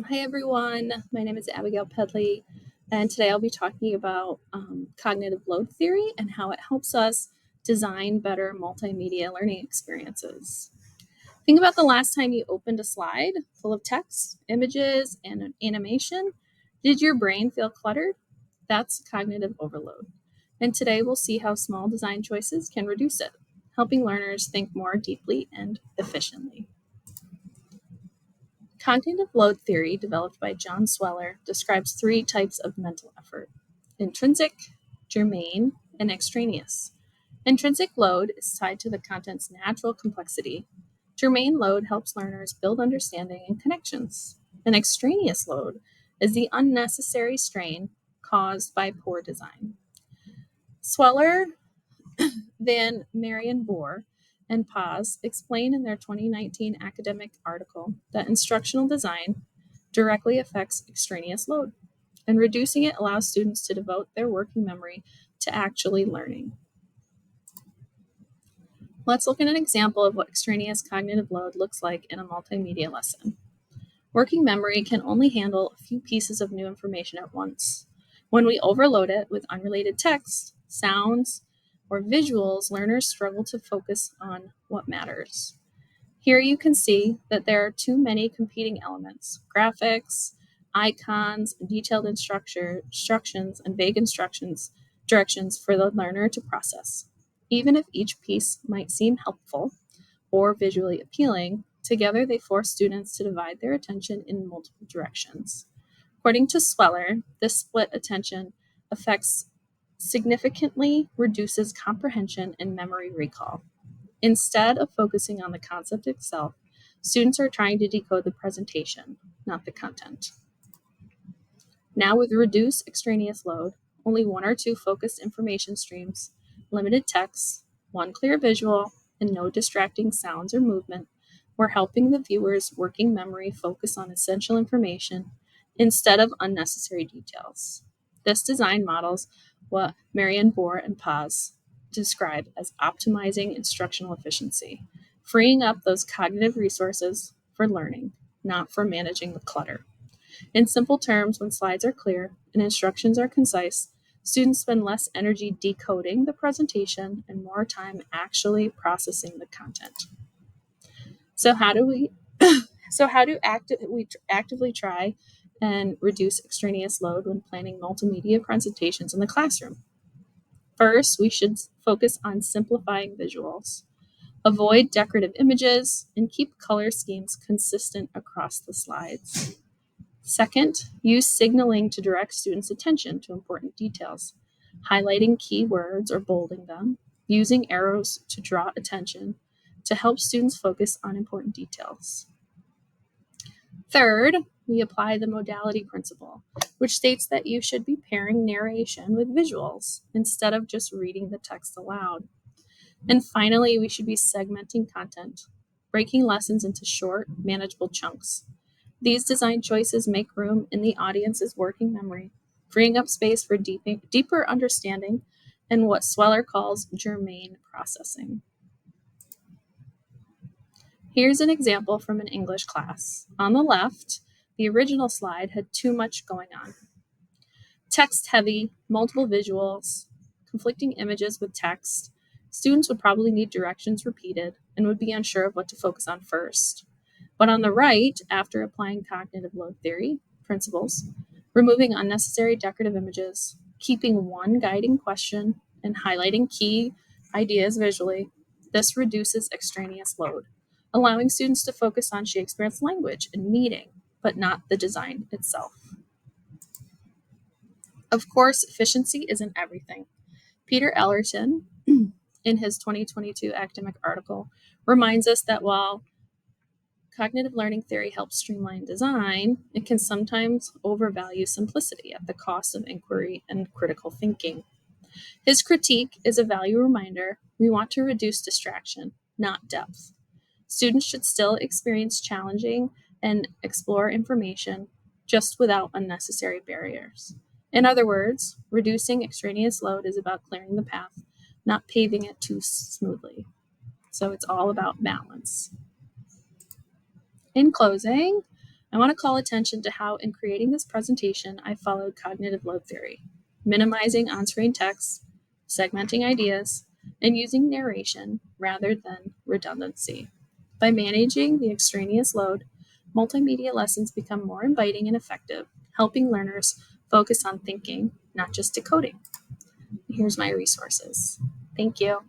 Hi, everyone. My name is Abigail Pedley, and today I'll be talking about cognitive load theory and how it helps us design better multimedia learning experiences. Think about the last time you opened a slide full of text, images, and an animation. Did your brain feel cluttered? That's cognitive overload. And today we'll see how small design choices can reduce it, helping learners think more deeply and efficiently. Cognitive load theory, developed by John Sweller, describes three types of mental effort: intrinsic, germane, and extraneous. Intrinsic load is tied to the content's natural complexity. Germane load helps learners build understanding and connections. An extraneous load is the unnecessary strain caused by poor design. Sweller, Van Marion-Boer, and Paz explain in their 2019 academic article that instructional design directly affects extraneous load, and reducing it allows students to devote their working memory to actually learning. Let's look at an example of what extraneous cognitive load looks like in a multimedia lesson. Working memory can only handle a few pieces of new information at once. When we overload it with unrelated text, sounds, or visuals, learners struggle to focus on what matters. Here you can see that there are too many competing elements: graphics, icons, detailed instructions, and vague directions for the learner to process. Even if each piece might seem helpful or visually appealing, together they force students to divide their attention in multiple directions. According to Sweller, this split attention affects significantly reduces comprehension and memory recall. Instead of focusing on the concept itself, students are trying to decode the presentation, not the content. Now, with reduced extraneous load, only one or two focused information streams, limited text, one clear visual, and no distracting sounds or movement, we're helping the viewer's working memory focus on essential information instead of unnecessary details. This design models what Marion Bohr and Paz describe as optimizing instructional efficiency, freeing up those cognitive resources for learning, not for managing the clutter. In simple terms, when slides are clear and instructions are concise, students spend less energy decoding the presentation and more time actually processing the content. So how do we we actively try and reduce extraneous load when planning multimedia presentations in the classroom? First, we should focus on simplifying visuals. Avoid decorative images and keep color schemes consistent across the slides. Second, use signaling to direct students' attention to important details, highlighting key words or bolding them, using arrows to draw attention to help students focus on important details. Third, we apply the modality principle, which states that you should be pairing narration with visuals instead of just reading the text aloud. And finally, we should be segmenting content, breaking lessons into short, manageable chunks. These design choices make room in the audience's working memory, freeing up space for deeper understanding and what Sweller calls germane processing. Here's an example from an English class. On the left, the original slide had too much going on. Text heavy, multiple visuals, conflicting images with text. Students would probably need directions repeated and would be unsure of what to focus on first. But on the right, after applying cognitive load theory principles, removing unnecessary decorative images, keeping one guiding question, and highlighting key ideas visually, this reduces extraneous load, allowing students to focus on Shakespeare's language and meaning, but not the design itself. Of course, efficiency isn't everything. Peter Ellerton, in his 2022 academic article, reminds us that while cognitive learning theory helps streamline design, it can sometimes overvalue simplicity at the cost of inquiry and critical thinking. His critique is a value reminder: we want to reduce distraction, not depth. Students should still experience challenging and explore information, just without unnecessary barriers. In other words, reducing extraneous load is about clearing the path, not paving it too smoothly. So it's all about balance. In closing, I want to call attention to how, in creating this presentation, I followed cognitive load theory, minimizing on screen text, segmenting ideas, and using narration rather than redundancy. By managing the extraneous load, multimedia lessons become more inviting and effective, helping learners focus on thinking, not just decoding. Here's my resources. Thank you.